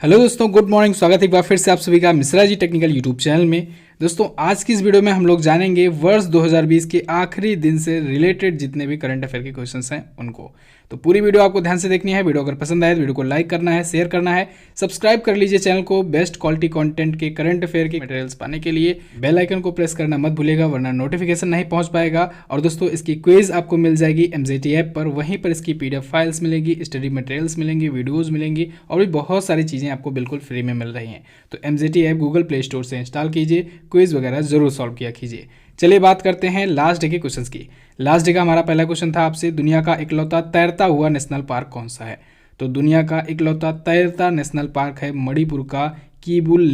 Hello दोस्तों, good morning. स्वागत है एक बार फिर से आप सभी का Mishra ji technical YouTube channel में। दोस्तों, आज की इस वीडियो में हम लोग जानेंगे वर्ष 2020 के आखिरी दिन से रिलेटेड जितने भी करंट अफेयर के क्वेश्चंस हैं उनको। तो पूरी वीडियो आपको ध्यान से देखनी है। वीडियो अगर पसंद आए तो वीडियो को लाइक करना है, शेयर करना है, सब्सक्राइब कर लीजिए चैनल को। बेस्ट क्वालिटी कंटेंट के करंट अफेयर के मटेरियल्स पाने के लिए बेल आइकन को प्रेस करना मत भूलिएगा, वरना नोटिफिकेशन नहीं पहुंच पाएगा। और दोस्तों, इसकी क्विज आपको मिल जाएगी MZT ऐप पर। वहीं पर इसकी PDF फाइल्स मिलेंगी, स्टडी मटेरियल्स मिलेंगी, वीडियोज़ मिलेंगी और भी बहुत सारी चीज़ें आपको बिल्कुल फ्री में मिल रही हैं। तो MZT app Google play store से इंस्टॉल कीजिए, क्विज वगैरह जरूर सॉल्व किया कीजिए। चलिए बात करते हैं लास्ट डे के क्वेश्चंस की। लास्ट डे का हमारा पहला क्वेश्चन था आपसे, दुनिया का इकलौता तैरता हुआ नेशनल पार्क कौन सा है? तो दुनिया का इकलौता तैरता नेशनल पार्क है मणिपुर का कीबुल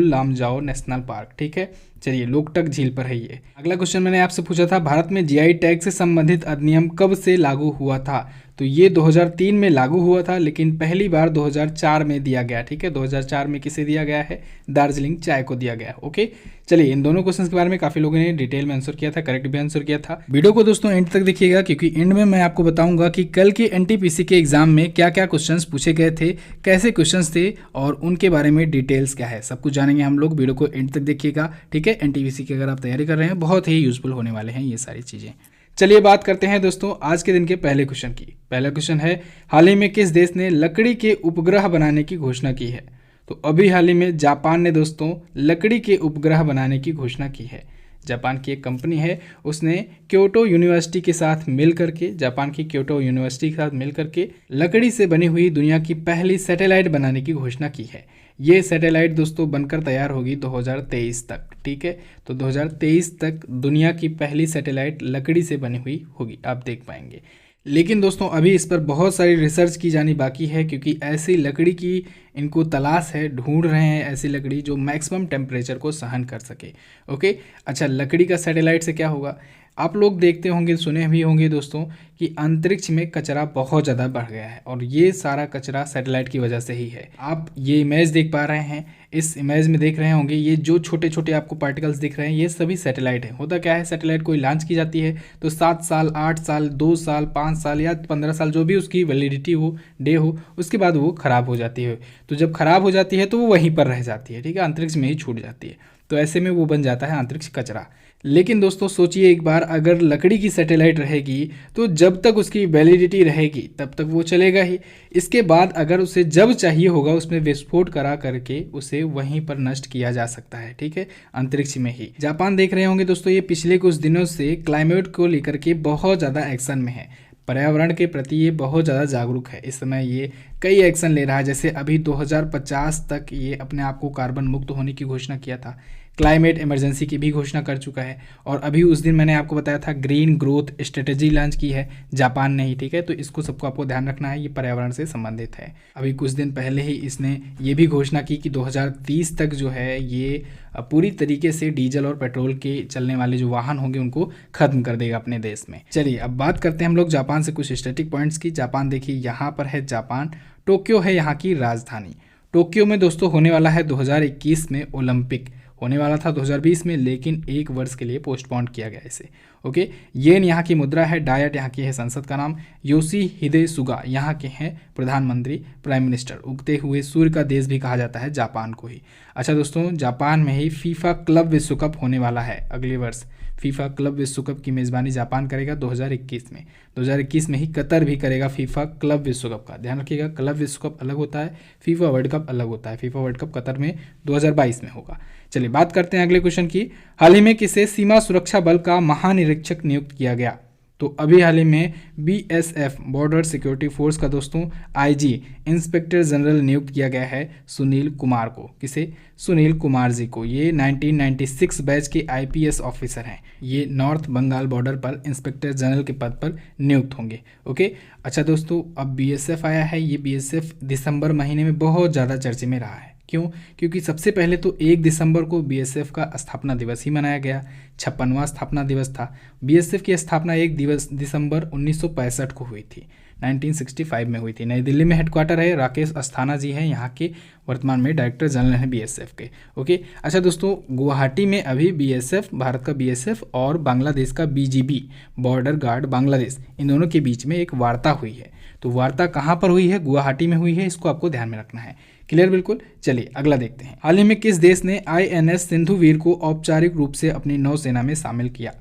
लामजाओ नेशनल पार्क। ठीक है, चलिए लोकटक झील पर है ये। अगला क्वेश्चन मैंने आपसे पूछा था, भारत में GI टैग से संबंधित अधिनियम कब से लागू हुआ था? तो ये 2003 में लागू हुआ था, लेकिन पहली बार 2004 में दिया गया। ठीक है, 2004 में किसे दिया गया है? दार्जिलिंग चाय को दिया गया। ओके, चलिए इन दोनों क्वेश्चंस के बारे में काफी लोगों ने डिटेल में आंसर किया था, करेक्ट भी आंसर किया था। वीडियो को दोस्तों एंड तक देखिएगा, क्योंकि एंड में मैं आपको बताऊंगा कि कल के NTPC के एग्जाम में क्या क्या क्वेश्चंस पूछे गए थे, कैसे क्वेश्चंस थे और उनके बारे में डिटेल्स क्या है, सब कुछ जानेंगे हम लोग। वीडियो को एंड तक देखिएगा। ठीक है, NTPC की अगर आप तैयारी कर रहे हैं, बहुत ही यूजफुल होने वाले हैं ये सारी चीजें। चलिए बात करते हैं दोस्तों आज के दिन के पहले क्वेश्चन की। पहला क्वेश्चन है, हाल ही में किस देश ने लकड़ी के उपग्रह बनाने की घोषणा की है? तो अभी हाल ही में जापान ने दोस्तों लकड़ी के उपग्रह बनाने की घोषणा की है। जापान की एक कंपनी है, उसने क्योटो यूनिवर्सिटी के साथ मिल करके, जापान की क्योटो यूनिवर्सिटी के साथ मिल करके लकड़ी से बनी हुई दुनिया की पहली सैटेलाइट बनाने की घोषणा की है। ये सैटेलाइट दोस्तों बनकर तैयार होगी 2023 तक। ठीक है, तो 2023 तक दुनिया की पहली सैटेलाइट लकड़ी से बनी हुई होगी, आप देख पाएंगे। लेकिन दोस्तों अभी इस पर बहुत सारी रिसर्च की जानी बाकी है, क्योंकि ऐसी लकड़ी की इनको तलाश है, ढूंढ रहे हैं ऐसी लकड़ी जो मैक्सिमम टेम्परेचर को सहन कर सके। ओके, अच्छा, लकड़ी का सैटेलाइट से क्या होगा? आप लोग देखते होंगे, सुने भी होंगे दोस्तों कि अंतरिक्ष में कचरा बहुत ज़्यादा बढ़ गया है, और ये सारा कचरा सैटेलाइट की वजह से ही है। आप ये इमेज देख पा रहे हैं, इस इमेज में देख रहे होंगे, ये जो छोटे छोटे आपको पार्टिकल्स दिख रहे हैं ये सभी सैटेलाइट है। होता क्या है, सैटेलाइट कोई लॉन्च की जाती है तो 7 साल, 8 साल, 2 साल, 5 साल या 15 साल, जो भी उसकी वैलिडिटी हो, डे हो, उसके बाद वो ख़राब हो जाती है। तो जब ख़राब हो जाती है तो वो वहीं पर रह जाती है। ठीक है, अंतरिक्ष में ही छूट जाती है, तो ऐसे में वो बन जाता है अंतरिक्ष कचरा। लेकिन दोस्तों सोचिए एक बार, अगर लकड़ी की सैटेलाइट रहेगी तो जब तक उसकी वैलिडिटी रहेगी तब तक वो चलेगा ही। इसके बाद अगर उसे जब चाहिए होगा उसमें विस्फोट करा करके उसे वहीं पर नष्ट किया जा सकता है। ठीक है, अंतरिक्ष में ही। जापान देख रहे होंगे दोस्तों, ये पिछले कुछ दिनों से क्लाइमेट को लेकर के बहुत ज़्यादा एक्शन में है, पर्यावरण के प्रति ये बहुत ज़्यादा जागरूक है। इस समय ये कई एक्शन ले रहा है, जैसे अभी 2050 तक ये अपने आप को कार्बन मुक्त होने की घोषणा किया था, क्लाइमेट इमरजेंसी की भी घोषणा कर चुका है। और अभी उस दिन मैंने आपको बताया था ग्रीन ग्रोथ स्ट्रेटेजी लॉन्च की है जापान ने ही। ठीक है, तो इसको सबको आपको ध्यान रखना है, ये पर्यावरण से संबंधित है। अभी कुछ दिन पहले ही इसने ये भी घोषणा की कि 2030 तक जो है ये पूरी तरीके से डीजल और पेट्रोल के चलने वाले जो वाहन होंगे उनको खत्म कर देगा अपने देश में। चलिए अब बात करते हैं हम लोग जापान से कुछ स्टैटिक पॉइंट्स की। जापान देखिए यहाँ पर है जापान, टोक्यो है यहाँ की राजधानी। टोक्यो में दोस्तों होने वाला है 2021 में ओलंपिक, होने वाला था 2020 में, लेकिन 1 वर्ष के लिए पोस्टपोन किया गया इसे। ओके, येन यहाँ की मुद्रा है, डायट यहाँ की है संसद का नाम, योशिहिदे सुगा यहाँ के हैं प्रधानमंत्री, प्राइम मिनिस्टर। उगते हुए सूर्य का देश भी कहा जाता है जापान को ही। अच्छा दोस्तों, जापान में ही फीफा क्लब विश्व कप होने वाला है अगले वर्ष। फीफा क्लब विश्व कप की मेज़बानी जापान करेगा 2021 में। 2021 में ही कतर भी करेगा फीफा क्लब विश्व कप का। ध्यान रखिएगा, क्लब विश्व कप अलग होता है, फीफा वर्ल्ड कप अलग होता है। फीफा वर्ल्ड कप कतर में 2022 में होगा। चलिए बात करते हैं अगले क्वेश्चन की। हाल ही में किसे सीमा सुरक्षा बल का महानिरीक्षक नियुक्त किया गया? तो अभी हाल ही में BSF बॉर्डर सिक्योरिटी फोर्स का दोस्तों IG इंस्पेक्टर जनरल नियुक्त किया गया है सुनील कुमार को। किसे? सुनील कुमार जी को। ये 1996 बैच के IPS ऑफिसर हैं। ये नॉर्थ बंगाल बॉर्डर पर इंस्पेक्टर जनरल के पद पर नियुक्त होंगे। ओके, अच्छा दोस्तों, अब BSF आया है। ये BSF दिसंबर महीने में बहुत ज़्यादा चर्चे में रहा है। क्यों? क्योंकि सबसे पहले तो 1 दिसंबर को BSF का स्थापना दिवस ही मनाया गया, 56वां स्थापना दिवस था। BSF की स्थापना 1 दिसंबर 1965 को हुई थी। 1965 में हुई थी। नई दिल्ली में हेडक्वार्टर है। राकेश अस्थाना जी हैं यहाँ के, वर्तमान में डायरेक्टर जनरल हैं बीएसएफ के। ओके, अच्छा दोस्तों, गुवाहाटी में अभी बीएसएफ, भारत का बीएसएफ और बांग्लादेश का बीजीबी, बॉर्डर गार्ड बांग्लादेश, इन दोनों के बीच में एक वार्ता हुई है। तो वार्ता कहाँ पर हुई है? गुवाहाटी में हुई है। इसको आपको ध्यान में रखना है। क्लियर? बिल्कुल। चलिए अगला देखते हैं। हाल ही में किस देश ने आईएनएस सिंधुवीर को औपचारिक रूप से अपनी नौसेना में शामिल किया?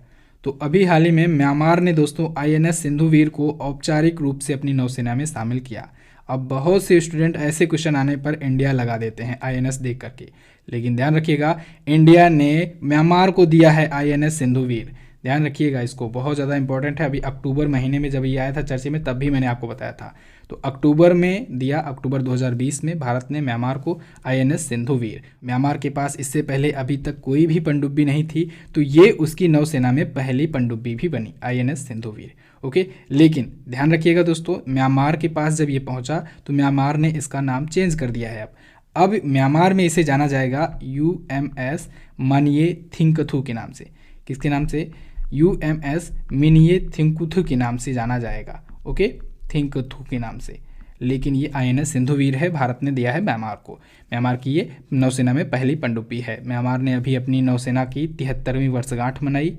तो अभी हाल ही में म्यांमार ने दोस्तों आईएनएस सिंधुवीर को औपचारिक रूप से अपनी नौसेना में शामिल किया। अब बहुत से स्टूडेंट ऐसे क्वेश्चन आने पर इंडिया लगा देते हैं आईएनएस देख करके, लेकिन ध्यान रखिएगा इंडिया ने म्यांमार को दिया है आईएनएस सिंधुवीर। ध्यान रखिएगा, इसको बहुत ज़्यादा इंपॉर्टेंट है। अभी अक्टूबर महीने में जब ये आया था चर्चे में, तब भी मैंने आपको बताया था। तो अक्टूबर में दिया, अक्टूबर 2020 में भारत ने म्यांमार को आईएनएस सिंधुवीर। म्यांमार के पास इससे पहले अभी तक कोई भी पनडुब्बी नहीं थी, तो ये उसकी नौसेना में पहली पनडुब्बी भी बनी, आईएनएस सिंधुवीर। ओके, लेकिन ध्यान रखिएगा दोस्तों, म्यांमार के पास जब ये पहुंचा तो म्यांमार ने इसका नाम चेंज कर दिया है। अब म्यांमार में इसे जाना जाएगा यूएमएस मानिये थिंकथू के नाम से। किसके नाम से? यूएमएस मिनिये थिंकथू के नाम से जाना जाएगा। ओके, थिंकथू के नाम से। लेकिन ये आईएनएस सिंधुवीर है, भारत ने दिया है म्यांमार को। म्यांमार की ये नौसेना में पहली पनडुब्बी है। म्यांमार ने अभी अपनी नौसेना की 73वीं वर्षगांठ मनाई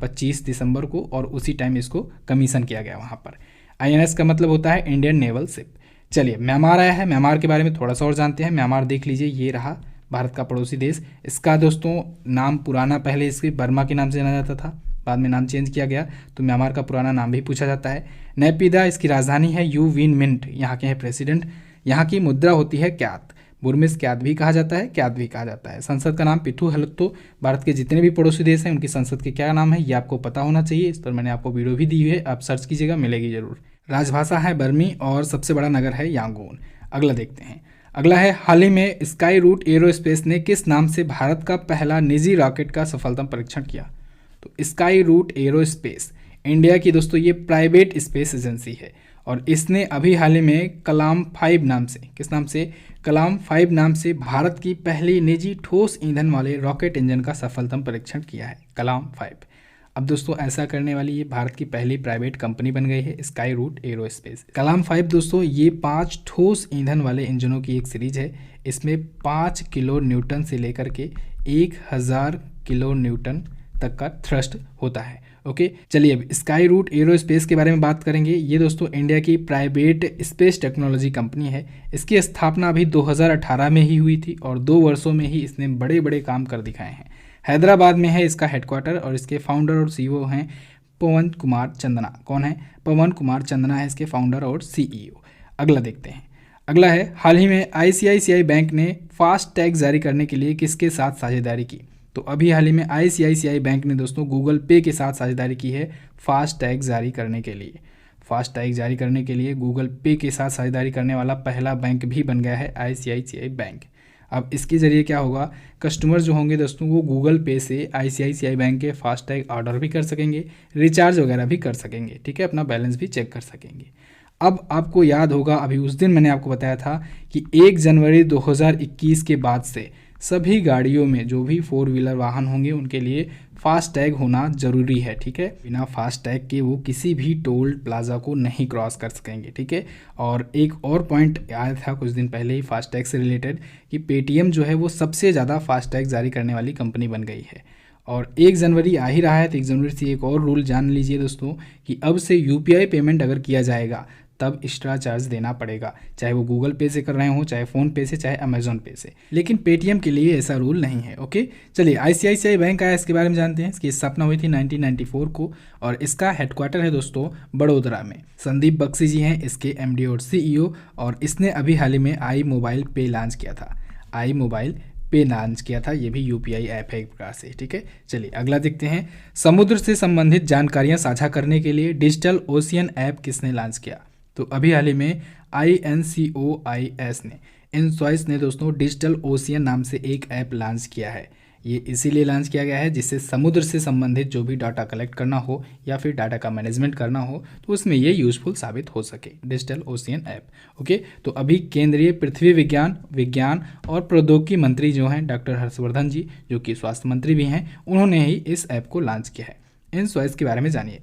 25 दिसंबर को, और उसी टाइम इसको कमीशन किया गया वहाँ पर। आईएनएस का मतलब होता है इंडियन नेवल शिप। चलिए, म्यांमार आया है, म्यांमार के बारे में थोड़ा सा और जानते हैं। म्यांमार देख लीजिए, ये रहा भारत का पड़ोसी देश। इसका दोस्तों नाम पुराना, पहले इसके बर्मा के नाम से जाना जाता था, बाद में नाम चेंज किया गया, तो म्यांमार का पुराना नाम भी पूछा जाता है। नैपीदा इसकी राजधानी है। यू विन मिंट यहाँ के हैं प्रेसिडेंट। यहाँ की मुद्रा होती है क्यात, बुर्मिस क्यात भी कहा जाता है, क्यात भी कहा जाता है। संसद का नाम पिथु हलत्तो। भारत के जितने भी पड़ोसी देश हैं उनकी संसद के क्या नाम है ये आपको पता होना चाहिए। इस पर मैंने आपको वीडियो भी दी हुई है, आप सर्च कीजिएगा, मिलेगी जरूर। राजभाषा है बर्मी और सबसे बड़ा नगर है यांगून। अगला देखते हैं। अगला है, हाल ही में स्काई रूट एरोस्पेस ने किस नाम से भारत का पहला निजी रॉकेट का सफलतम परीक्षण किया? तो स्काई रूट एरोस्पेस इंडिया की दोस्तों ये प्राइवेट स्पेस एजेंसी है, और इसने अभी हाल ही में कलाम 5 नाम से, किस नाम से? कलाम 5 नाम से भारत की पहली निजी ठोस ईंधन वाले रॉकेट इंजन का सफलतम परीक्षण किया है, कलाम 5। अब दोस्तों ऐसा करने वाली ये भारत की पहली प्राइवेट कंपनी बन गई है, स्काई रूट एरोस्पेस। कलाम 5 दोस्तों ये 5 ठोस ईंधन वाले इंजनों की एक सीरीज है। इसमें 5 किलो न्यूटन से लेकर के 1000 किलो न्यूटन तक का थ्रस्ट होता है। ओके, चलिए अब स्काई रूट एरोस्पेस के बारे में बात करेंगे। ये दोस्तों इंडिया की प्राइवेट स्पेस टेक्नोलॉजी कंपनी है। इसकी स्थापना अभी 2018 में ही हुई थी, और 2 वर्षों में ही इसने बड़े बड़े काम कर दिखाए हैं। हैदराबाद में है इसका हेडक्वार्टर, और इसके फाउंडर और सीईओ हैं पवन कुमार चंदना। कौन है? पवन कुमार चंदना है इसके फाउंडर और सीईओ। अगला देखते हैं। अगला है, हाल ही में आईसीआईसीआई बैंक ने फास्ट टैग जारी करने के लिए किसके साथ साझेदारी की? तो अभी हाल ही में आईसीआईसीआई बैंक ने दोस्तों गूगल पे के साथ साझेदारी की है फास्ट टैग जारी करने के लिए। फास्ट टैग जारी करने के लिए गूगल पे के साथ साझेदारी करने वाला पहला बैंक भी बन गया है आईसीआईसीआई बैंक। अब इसके ज़रिए क्या होगा, कस्टमर जो होंगे दोस्तों वो गूगल पे से आईसीआईसीआई बैंक के फास्ट टैग ऑर्डर भी कर सकेंगे, रिचार्ज वगैरह भी कर सकेंगे, ठीक है, अपना बैलेंस भी चेक कर सकेंगे। अब आपको याद होगा अभी उस दिन मैंने आपको बताया था कि 1 जनवरी 2021 के बाद से सभी गाड़ियों में जो भी 4 व्हीलर वाहन होंगे उनके लिए फास्ट टैग होना ज़रूरी है, ठीक है। बिना फास्ट टैग के वो किसी भी टोल प्लाजा को नहीं क्रॉस कर सकेंगे, ठीक है। और एक और पॉइंट आया था कुछ दिन पहले ही फास्ट टैग से रिलेटेड कि पेटीएम जो है वो सबसे ज़्यादा फास्ट टैग जारी करने वाली कंपनी बन गई है। और 1 जनवरी आ ही रहा है, तो 1 जनवरी से एक और रूल जान लीजिए दोस्तों कि अब से यूपीआई पेमेंट अगर किया जाएगा तब एक्स्ट्रा चार्ज देना पड़ेगा, चाहे वो गूगल पे से कर रहे हो, चाहे फ़ोन पे से, चाहे अमेजोन पे से। लेकिन पेटीएम के लिए ऐसा रूल नहीं है। ओके, चलिए आईसीआईसीआई बैंक आया, इसके बारे में जानते हैं। इसकी स्थापना हुई थी 1994 को, और इसका हेडक्वार्टर है दोस्तों बड़ोदरा में। संदीप बख्शी जी हैं इसके एमडी और सीईओ, और इसने अभी हाल ही में आई मोबाइल पे लॉन्च किया था। आई मोबाइल पे लॉन्च किया था, ये भी यूपीआई ऐप है एक प्रकार से, ठीक है। चलिए अगला देखते हैं। समुद्र से संबंधित जानकारियाँ साझा करने के लिए डिजिटल ओशियन ऐप किसने लॉन्च किया? तो अभी हाल ही में INCOIS ने, इनसॉइस ने दोस्तों डिजिटल ओशियन नाम से एक ऐप लॉन्च किया है। ये इसीलिए लॉन्च किया गया है जिससे समुद्र से संबंधित जो भी डाटा कलेक्ट करना हो या फिर डाटा का मैनेजमेंट करना हो तो उसमें ये यूजफुल साबित हो सके, डिजिटल ओशियन ऐप। ओके, तो अभी केंद्रीय पृथ्वी विज्ञान और प्रौद्योगिकी मंत्री जो हैं डॉक्टर हर्षवर्धन जी, जो कि स्वास्थ्य मंत्री भी हैं, उन्होंने ही इस ऐप को लॉन्च किया है। इनसॉइस के बारे में जानिए,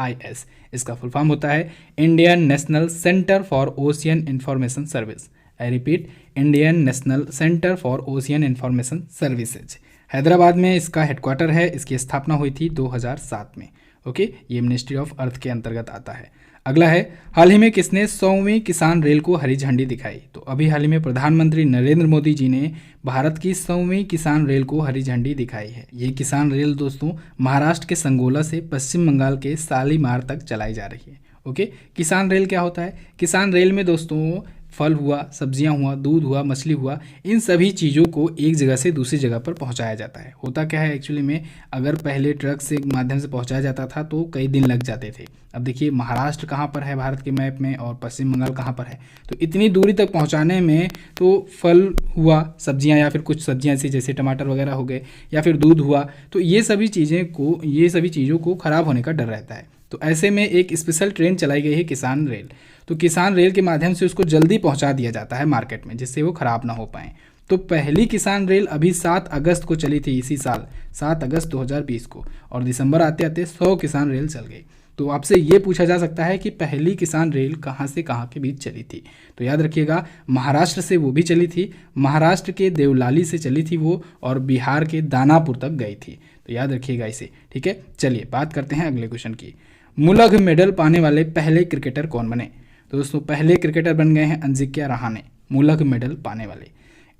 INSIS। इसका फुल फॉर्म होता है Indian national centre for ocean information service. I repeat, Indian national centre for ocean information services. Hyderabad में इसका हेडक्वार्टर है। इसकी स्थापना हुई थी 2007 में। ओके, ये मिनिस्ट्री ऑफ अर्थ के अंतर्गत आता है। अगला है, हाल ही में किसने 100वीं किसान रेल को हरी झंडी दिखाई? तो अभी हाल ही में प्रधानमंत्री नरेंद्र मोदी जी ने भारत की 100वीं किसान रेल को हरी झंडी दिखाई है। ये किसान रेल दोस्तों महाराष्ट्र के संगोला से पश्चिम बंगाल के शालीमार तक चलाई जा रही है। ओके, किसान रेल क्या होता है? किसान रेल में दोस्तों फल हुआ, सब्जियां हुआ, दूध हुआ, मछली हुआ, इन सभी चीज़ों को एक जगह से दूसरी जगह पर पहुंचाया जाता है। होता क्या है एक्चुअली में, अगर पहले ट्रक से माध्यम से पहुंचाया जाता था तो कई दिन लग जाते थे। अब देखिए महाराष्ट्र कहाँ पर है भारत के मैप में और पश्चिम बंगाल कहाँ पर है, तो इतनी दूरी तक पहुँचाने में तो फल हुआ, सब्जियाँ या फिर कुछ सब्जियाँ ऐसी जैसे टमाटर वगैरह हो गए या फिर दूध हुआ, तो ये सभी चीज़ों को ख़राब होने का डर रहता है। तो ऐसे में एक स्पेशल ट्रेन चलाई गई है किसान रेल। तो किसान रेल के माध्यम से उसको जल्दी पहुंचा दिया जाता है मार्केट में, जिससे वो ख़राब ना हो पाए। तो पहली किसान रेल अभी 7 अगस्त को चली थी, इसी साल 7 अगस्त 2020 को, और दिसंबर आते आते 100 किसान रेल चल गई। तो आपसे ये पूछा जा सकता है कि पहली किसान रेल कहाँ से कहाँ के बीच चली थी? तो याद रखिएगा महाराष्ट्र से वो भी चली थी, महाराष्ट्र के देवलाली से चली थी वो, और बिहार के दानापुर तक गई थी। तो याद रखिएगा इसे, ठीक है। चलिए बात करते हैं अगले क्वेश्चन की। मुलग मेडल पाने वाले पहले क्रिकेटर कौन बने? तो दोस्तों पहले क्रिकेटर बन गए हैं अजिंक्य रहाणे, मुलग मेडल पाने वाले।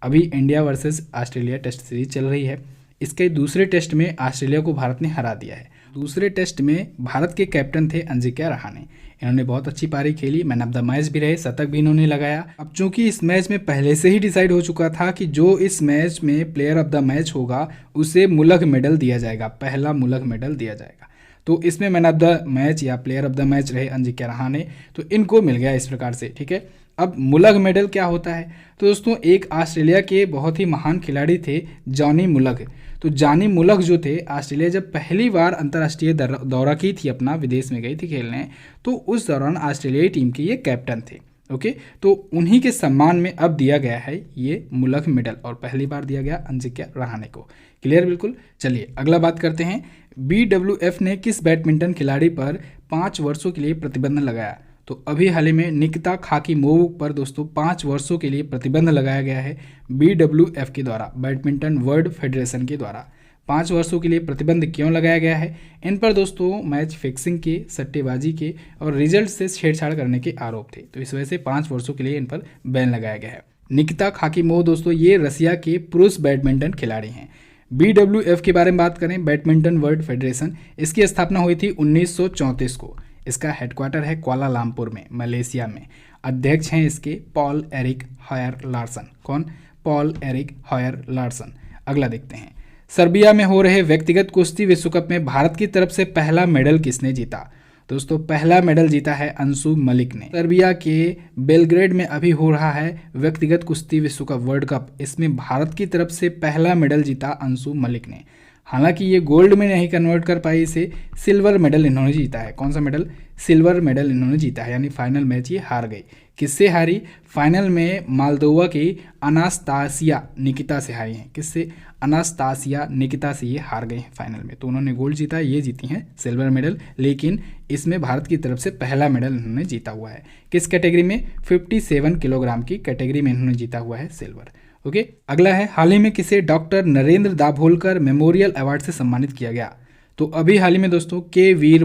अभी India versus Australia test series चल रही है। इसके दूसरे टेस्ट में ऑस्ट्रेलिया को भारत ने हरा दिया है। दूसरे टेस्ट में भारत के कैप्टन थे अजिंक्य रहाणे। इन्होंने बहुत अच्छी पारी खेली, मैन ऑफ द मैच भी रहे, शतक भी इन्होंने लगाया। अब चूंकि इस मैच में पहले से ही डिसाइड हो चुका था कि जो इस मैच में प्लेयर ऑफ द मैच होगा उसे मुलग मेडल दिया जाएगा, पहला मुलग मेडल दिया जाएगा। तो इसमें मैन ऑफ द मैच या प्लेयर ऑफ द मैच रहे अजिंक्य रहाणे, तो इनको मिल गया इस प्रकार से, ठीक है। अब मुलग मेडल क्या होता है? तो दोस्तों एक ऑस्ट्रेलिया के बहुत ही महान खिलाड़ी थे जॉनी मुलग। तो जॉनी मुलग जो थे, ऑस्ट्रेलिया जब पहली बार अंतर्राष्ट्रीय दौरा की थी अपना, विदेश में गई थी खेलने, तो उस दौरान ऑस्ट्रेलियाई टीम के ये कैप्टन थे। ओके, तो उन्हीं के सम्मान में अब दिया गया है ये मुलग मेडल, और पहली बार दिया गया अजिंक्य रहाणे को। क्लियर बिल्कुल। चलिए अगला बात करते हैं। BWF ने किस बैडमिंटन खिलाड़ी पर 5 वर्षों के लिए प्रतिबंध लगाया? तो अभी हाल ही में निकिता खाकीमोव पर दोस्तों 5 वर्षों के लिए प्रतिबंध लगाया गया है BWF के द्वारा, बैडमिंटन वर्ल्ड फेडरेशन के द्वारा। 5 वर्षों के लिए प्रतिबंध क्यों लगाया गया है? इन पर दोस्तों मैच फिक्सिंग के, सट्टेबाजी के और रिजल्ट से छेड़छाड़ करने के आरोप थे। तो इस वजह से 5 वर्षों के लिए इन पर बैन लगाया गया है। निकिता खाकीमोव दोस्तों ये रसिया के पुरुष बैडमिंटन खिलाड़ी हैं। BWF के बारे में बात करें, बैडमिंटन वर्ल्ड फेडरेशन, इसकी स्थापना हुई थी 1934 को। इसका हेडक्वार्टर है कुआलालंपुर में, मलेशिया में। अध्यक्ष हैं इसके पॉल एरिक हॉयर लार्सन। कौन? Paul Erik Hoyer Larsen. अगला देखते हैं। सर्बिया में हो रहे व्यक्तिगत कुश्ती विश्व कप में भारत की तरफ से पहला मेडल किसने जीता? दोस्तों पहला मेडल जीता है अंशु मलिक ने। सर्बिया के बेलग्रेड में अभी हो रहा है व्यक्तिगत कुश्ती विश्व कप, वर्ल्ड कप। इसमें भारत की तरफ से पहला मेडल जीता अंशु मलिक ने। हालांकि ये गोल्ड में नहीं कन्वर्ट कर पाई, इसे सिल्वर मेडल इन्होंने जीता है। कौन सा मेडल? सिल्वर मेडल इन्होंने जीता है, यानी फाइनल मैच ये हार गई। किससे हारी? फाइनल में मालदोवा की अनास्तासिया निकिता से हारी हैं। किससे? अनास्तासिया निकिता से ये हार गए हैं फाइनल में। तो उन्होंने गोल्ड जीता, ये जीती हैं सिल्वर मेडल, लेकिन इसमें भारत की तरफ से पहला मेडल इन्होंने जीता हुआ है। किस कैटेगरी में? 57 किलोग्राम की कैटेगरी में इन्होंने जीता हुआ है सिल्वर। ओके, अगला है, हाल ही में किसे doctor Narendra Dabholkar memorial award से सम्मानित किया गया? तो अभी हाल ही में दोस्तों के वीर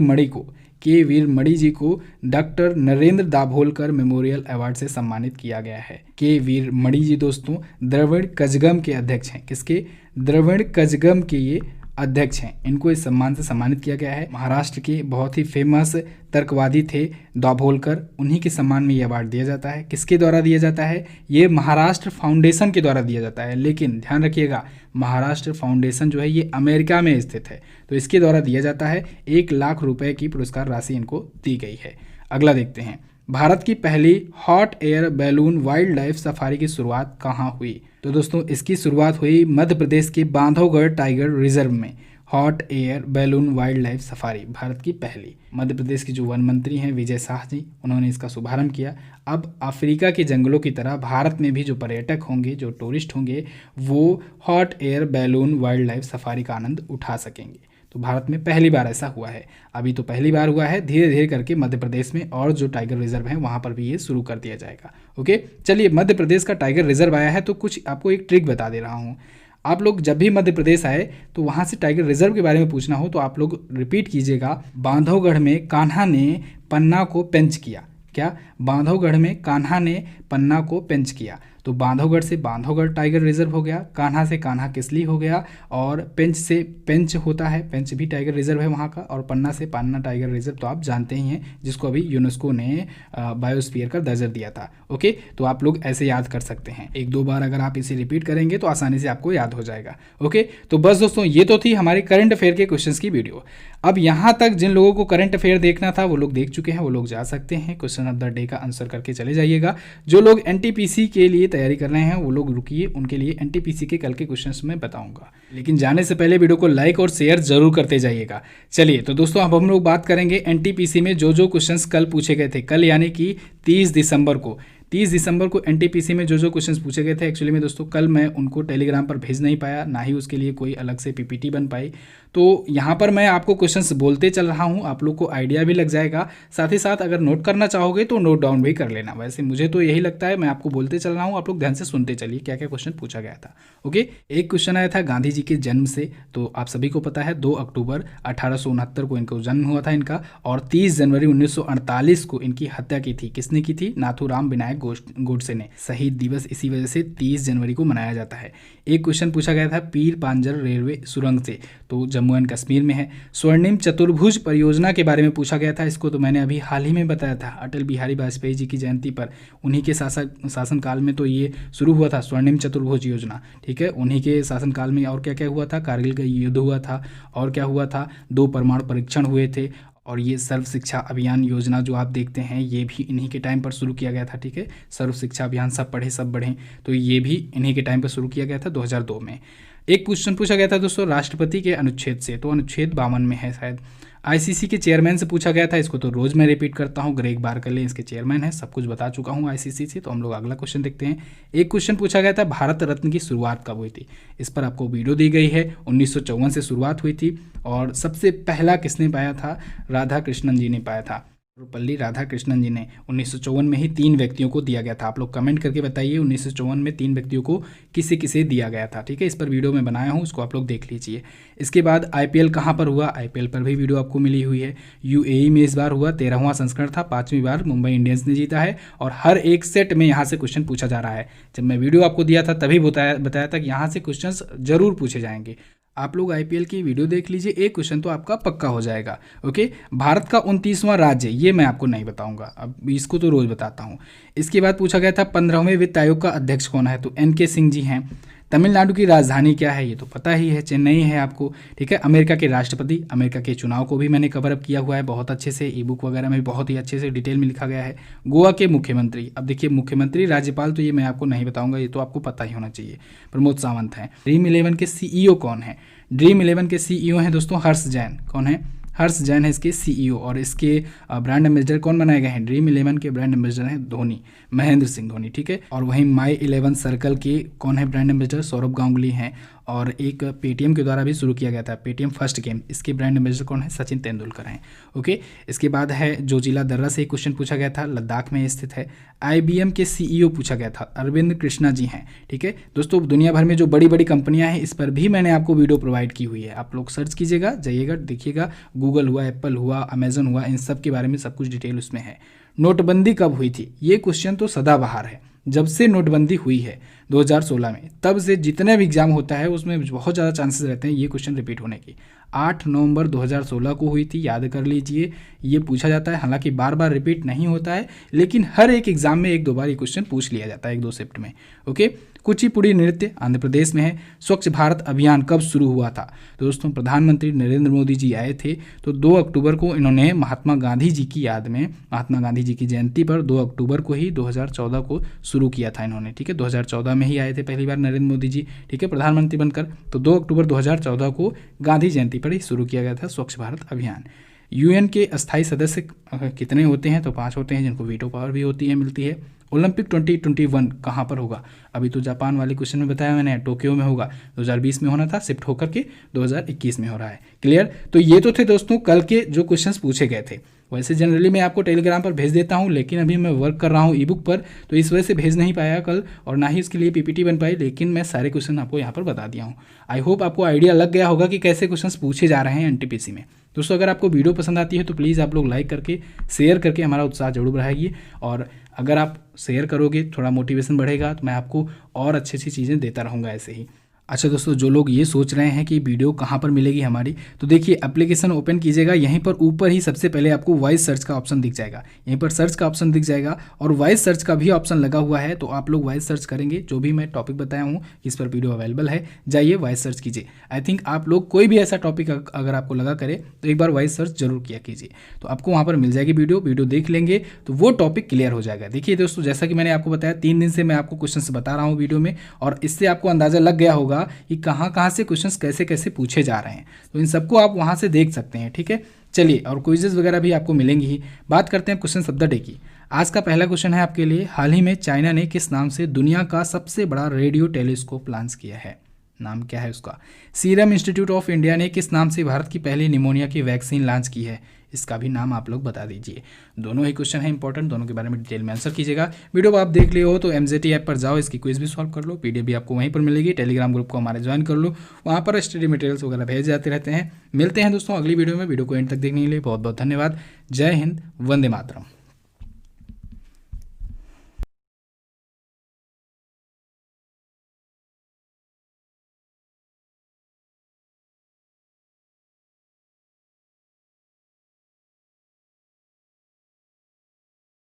मणि जी को doctor Narendra Dabholkar memorial award से सम्मानित किया गया है। के वीर मणि जी दोस्तों द्रविड़ कजगम के अध्यक्ष हैं। किसके? द्रविड़ कजगम के ये अध्यक्ष हैं। इनको इस सम्मान से सम्मानित किया गया है। महाराष्ट्र के बहुत ही फेमस तर्कवादी थे दाभोलकर, उन्हीं के सम्मान में ये अवार्ड दिया जाता है। किसके द्वारा दिया जाता है? ये महाराष्ट्र फाउंडेशन के द्वारा दिया जाता है। लेकिन ध्यान रखिएगा, महाराष्ट्र फाउंडेशन जो है ये अमेरिका में स्थित है, तो इसके द्वारा दिया जाता है। 1 लाख रुपए की पुरस्कार राशि इनको दी गई है। अगला देखते हैं। भारत की पहली hot air balloon wild life safari की शुरुआत कहाँ हुई? तो दोस्तों इसकी शुरुआत हुई मध्य प्रदेश के बांधवगढ़ टाइगर रिजर्व में। Hot air balloon wild life safari Bharat की पहली। मध्य प्रदेश के जो वन मंत्री हैं विजय शाह जी, उन्होंने इसका शुभारंभ किया। अब अफ्रीका के जंगलों की तरह भारत में भी जो पर्यटक होंगे, जो टूरिस्ट होंगे, वो hot air balloon wild life safari का आनंद उठा सकेंगे। तो तो भारत में पहली बार ऐसा हुआ है। अभी तो पहली बार हुआ है, धीरे धीरे करके मध्य प्रदेश में और जो टाइगर रिजर्व है वहाँ पर भी ये शुरू कर दिया जाएगा। ओके, चलिए मध्य प्रदेश का टाइगर रिजर्व आया है तो कुछ आपको एक ट्रिक बता दे रहा हूँ। आप लोग जब भी मध्य प्रदेश आए तो वहाँ से टाइगर रिजर्व के बारे में पूछना हो तो आप लोग रिपीट कीजिएगा, बांधवगढ़ में कान्हा ने पन्ना को पेंच किया। क्या? बांधवगढ़ में कान्हा ने पन्ना को पेंच किया। तो बांधवगढ़ से बांधवगढ़ टाइगर रिजर्व हो गया, कान्हा से कान्हा किसली हो गया, और पेंच से पेंच होता है, पेंच भी टाइगर रिजर्व है वहाँ का, और पन्ना से पन्ना टाइगर रिजर्व तो आप जानते ही हैं, जिसको अभी यूनेस्को ने बायोस्फीयर का दर्जा दिया था। ओके, तो आप लोग ऐसे याद कर सकते हैं, एक दो बार अगर आप इसे रिपीट करेंगे तो आसानी से आपको याद हो जाएगा। ओके, तो बस दोस्तों ये तो थी हमारे करंट अफेयर के क्वेश्चंस की वीडियो। अब यहाँ तक जिन लोगों को करंट अफेयर देखना था वो लोग देख चुके हैं, वो लोग जा सकते हैं, क्वेश्चन ऑफ द डे का आंसर करके चले जाइएगा। जो लोग एनटीपीसी के लिए तैयारी कर रहे हैं वो लोग रुकिए, उनके लिए एनटीपीसी के कल के क्वेश्चंस मैं बताऊंगा, लेकिन जाने से पहले वीडियो को लाइक और शेयर जरूर करते जाइएगा। चलिए तो दोस्तों अब हम लोग बात करेंगे एनटीपीसी में जो जो क्वेश्चंस कल पूछे गए थे, कल यानी कि 30 दिसंबर को एनटीपीसी में जो जो क्वेश्चंस पूछे गए थे, एक्चुअली में दोस्तों कल मैं उनको टेलीग्राम पर भेज नहीं पाया, ना ही उसके लिए कोई अलग से पीपीटी बन पाई। तो यहाँ पर मैं आपको क्वेश्चंस बोलते चल रहा हूँ, आप लोग को आइडिया भी लग जाएगा, साथ ही साथ अगर नोट करना चाहोगे तो नोट डाउन भी कर लेना। वैसे मुझे तो यही लगता है, मैं आपको बोलते चल रहा हूँ, आप लोग ध्यान से सुनते चलिए क्या क्या क्वेश्चन पूछा गया था। ओके, एक क्वेश्चन आया था गांधी जी के जन्म से, तो आप सभी को पता है 2 अक्टूबर 1869 को इनको जन्म हुआ था इनका, और 30 जनवरी 1948 को इनकी हत्या की थी। किसने की थी? नाथूराम विनायक गोडसे ने। शहीद दिवस इसी वजह से 30 जनवरी को मनाया जाता है। एक क्वेश्चन पूछा गया था पीर पांजर रेलवे सुरंग से, तो जम्मू एंड कश्मीर में है। स्वर्णिम चतुर्भुज परियोजना के बारे में पूछा गया था, इसको तो मैंने अभी हाल ही में बताया था, अटल बिहारी वाजपेयी जी की जयंती पर, उन्हीं के शासनकाल में तो ये शुरू हुआ था स्वर्णिम चतुर्भुज योजना। ठीक है, उन्हीं के शासनकाल में और क्या क्या हुआ था? कारगिल का युद्ध हुआ था, और क्या हुआ था? 2 परमाणु परीक्षण हुए थे, और ये सर्व शिक्षा अभियान योजना जो आप देखते हैं ये भी इन्हीं के टाइम पर शुरू किया गया था। ठीक है, सर्व शिक्षा अभियान सब पढ़े सब बढ़ें, तो ये भी इन्हीं के टाइम पर शुरू किया गया था 2002 में। एक क्वेश्चन पूछा गया था दोस्तों राष्ट्रपति के अनुच्छेद से, तो अनुच्छेद 52 में है शायद। आईसीसी के चेयरमैन से पूछा गया था, इसको तो रोज मैं रिपीट करता हूँ, ग्रेग बार्कले इसके चेयरमैन है, सब कुछ बता चुका हूँ आईसीसी से। तो हम लोग अगला क्वेश्चन देखते हैं। एक क्वेश्चन पूछा गया था भारत रत्न की शुरुआत कब हुई थी, इस पर आपको वीडियो दी गई है। 1954 से शुरुआत हुई थी, और सबसे पहला किसने पाया था? राधा कृष्णन जी ने पाया था, सर्वपल्ली राधाकृष्णन जी ने। 1954 में ही 3 व्यक्तियों को दिया गया था। आप लोग कमेंट करके बताइए 1954 में 3 व्यक्तियों को किसे किसे दिया गया था। ठीक है, इस पर वीडियो मैं बनाया हूँ, उसको आप लोग देख लीजिए। इसके बाद आईपीएल कहाँ पर हुआ, आईपीएल पर भी वीडियो आपको मिली हुई है। यूएई में इस बार हुआ, 13वां संस्करण था, 5वीं बार मुंबई इंडियंस ने जीता है, और हर एक सेट में यहाँ से क्वेश्चन पूछा जा रहा है। जब मैं वीडियो आपको दिया था तभी बताया था कि यहाँ से क्वेश्चन जरूर पूछे जाएंगे। आप लोग आईपीएल की वीडियो देख लीजिए, एक क्वेश्चन तो आपका पक्का हो जाएगा। ओके, भारत का 29वां राज्य, ये मैं आपको नहीं बताऊंगा, अब इसको तो रोज बताता हूँ। इसके बाद पूछा गया था 15वें वित्त आयोग का अध्यक्ष कौन है, तो एनके सिंह जी हैं। तमिलनाडु की राजधानी क्या है, ये तो पता ही है, चेन्नई है आपको। ठीक है, अमेरिका के राष्ट्रपति, अमेरिका के चुनाव को भी मैंने कवर अप किया हुआ है बहुत अच्छे से, ई बुक वगैरह में बहुत ही अच्छे से डिटेल में लिखा गया है। गोवा के मुख्यमंत्री, अब देखिए मुख्यमंत्री राज्यपाल तो ये मैं आपको नहीं बताऊंगा, ये तो आपको पता ही होना चाहिए, प्रमोद सावंत हैं। ड्रीम 11 के सीईओ कौन है? ड्रीम 11 के सीईओ हैं दोस्तों हर्ष जैन। कौन है? हर्ष जैन है इसके सीईओ, और इसके ब्रांड एम्बेसडर कौन बनाए गए हैं? ड्रीम 11 के ब्रांड एम्बेसडर हैं धोनी, महेंद्र सिंह धोनी। ठीक है, और वहीं माई 11 सर्कल के कौन है ब्रांड एम्बेसडर? सौरभ गांगुली हैं, और एक पेटीएम के द्वारा भी शुरू किया गया था, पेटीएम फर्स्ट गेम, इसके ब्रांड एम्बेसडर कौन है? सचिन तेंदुलकर हैं। ओके, इसके बाद है जो जिला दर्रा से एक क्वेश्चन पूछा गया था, लद्दाख में स्थित है। आईबीएम के सीईओ पूछा गया था, अरविंद कृष्णा जी हैं। ठीक है दोस्तों, दुनिया भर में जो बड़ी बड़ी कंपनियां हैं इस पर भी मैंने आपको वीडियो प्रोवाइड की हुई है, आप लोग सर्च कीजिएगा, जाइएगा देखिएगा, गूगल हुआ, एप्पल हुआ, अमेजन हुआ, इन सब के बारे में सब कुछ डिटेल उसमें है। नोटबंदी कब हुई थी, ये क्वेश्चन तो सदाबहार है। जब से नोटबंदी हुई है 2016 में, तब से जितने भी एग्जाम होता है उसमें बहुत ज़्यादा चांसेस रहते हैं ये क्वेश्चन रिपीट होने की। 8 नवंबर 2016 को हुई थी, याद कर लीजिए, ये पूछा जाता है, हालांकि बार बार रिपीट नहीं होता है, लेकिन हर एक एग्जाम में 1-2 बार ये क्वेश्चन पूछ लिया जाता है, 1-2 शिफ्ट में। ओके, कुचिपुड़ी नृत्य आंध्र प्रदेश में है। स्वच्छ भारत अभियान कब शुरू हुआ था? तो दोस्तों प्रधानमंत्री नरेंद्र मोदी जी आए थे, तो 2 अक्टूबर को इन्होंने महात्मा गांधी जी की याद में, महात्मा गांधी जी की जयंती पर 2 अक्टूबर को ही 2014 को शुरू किया था इन्होंने। ठीक है, 2014 में ही आए थे पहली बार नरेंद्र मोदी जी, ठीक है, प्रधानमंत्री बनकर। तो 2 अक्टूबर 2014 को गांधी जयंती पर ही शुरू किया गया था स्वच्छ भारत अभियान। यूएन के अस्थायी सदस्य कितने होते हैं? तो 5 होते हैं, जिनको वीटो पावर भी होती है, मिलती है। ओलंपिक 2021 कहाँ पर होगा? अभी तो जापान वाले क्वेश्चन में बताया मैंने, टोक्यो में होगा। 2020 में होना था, शिफ्ट होकर के 2021 में हो रहा है। क्लियर? तो ये तो थे दोस्तों कल के जो क्वेश्चंस पूछे गए थे। वैसे जनरली मैं आपको टेलीग्राम पर भेज देता हूँ, लेकिन अभी मैं वर्क कर रहा हूँ ईबुक पर, तो इस वजह से भेज नहीं पाया कल, और ना ही इसके लिए पीपीटी बन पाई, लेकिन मैं सारे क्वेश्चन आपको यहाँ पर बता दिया हूँ। आई होप आपको आइडिया लग गया होगा कि कैसे क्वेश्चंस पूछे जा रहे हैं एनटीपीसी में। दोस्तों अगर आपको वीडियो पसंद आती है तो प्लीज़ आप लोग लाइक करके शेयर करके हमारा उत्साह जरूर बढ़ाइए, और अगर आप शेयर करोगे थोड़ा मोटिवेशन बढ़ेगा, तो मैं आपको और अच्छी अच्छी चीज़ें देता रहूँगा ऐसे ही। अच्छा दोस्तों, जो लोग ये सोच रहे हैं कि वीडियो कहाँ पर मिलेगी हमारी, तो देखिए एप्लीकेशन ओपन कीजिएगा, यहीं पर ऊपर ही सबसे पहले आपको वॉइस सर्च का ऑप्शन दिख जाएगा, यहीं पर सर्च का ऑप्शन दिख जाएगा, और वॉइस सर्च का भी ऑप्शन लगा हुआ है। तो आप लोग वॉइस सर्च करेंगे, जो भी मैं टॉपिक बताया हूँ इस पर वीडियो अवेलेबल है, जाइए वॉइस सर्च कीजिए। आई थिंक आप लोग कोई भी ऐसा टॉपिक अगर आपको लगा करे तो एक बार वॉइस सर्च जरूर किया कीजिए, तो आपको वहाँ पर मिल जाएगी वीडियो देख लेंगे तो वो टॉपिक क्लियर हो जाएगा। देखिए दोस्तों, जैसा कि मैंने आपको बताया 3 दिन से मैं आपको क्वेश्चन बता रहा हूँ वीडियो में, और इससे आपको अंदाजा लग गया होगा कि कहाँ से क्वेश्चंस कैसे कैसे पूछे जा रहे हैं, तो इन सबको आप वहां से देख सकते हैं। ठीक है, चलिए, और क्विजेस वगैरह भी आपको मिलेंगी ही। बात करते हैं क्वेश्चन ऑफ द डे की। आज का पहला क्वेश्चन है आपके लिए, हाल ही में चाइना ने किस नाम से दुनिया का सबसे बड़ा रेडियो टेलीस्कोप लॉन्च किया है? नाम क्या है उसका? सीरम इंस्टीट्यूट ऑफ इंडिया ने किस नाम से भारत की पहली निमोनिया की वैक्सीन लॉन्च की है? इसका भी नाम आप लोग बता दीजिए। दोनों ही क्वेश्चन है इंपॉर्टेंट, दोनों के बारे में डिटेल में आंसर कीजिएगा। वीडियो आप देख लिए हो तो एमजेटी ऐप पर जाओ, इसकी क्विज भी सॉल्व कर लो, पीडीएफ भी आपको वहीं पर मिलेगी। टेलीग्राम ग्रुप को हमारे ज्वाइन कर लो, वहाँ पर स्टडी मटेरियल्स वगैरह भेज जाते रहते हैं। मिलते हैं दोस्तों अगली वीडियो में। वीडियो को एंड तक देखने के लिए बहुत बहुत धन्यवाद। जय हिंद, वंदे मातरम।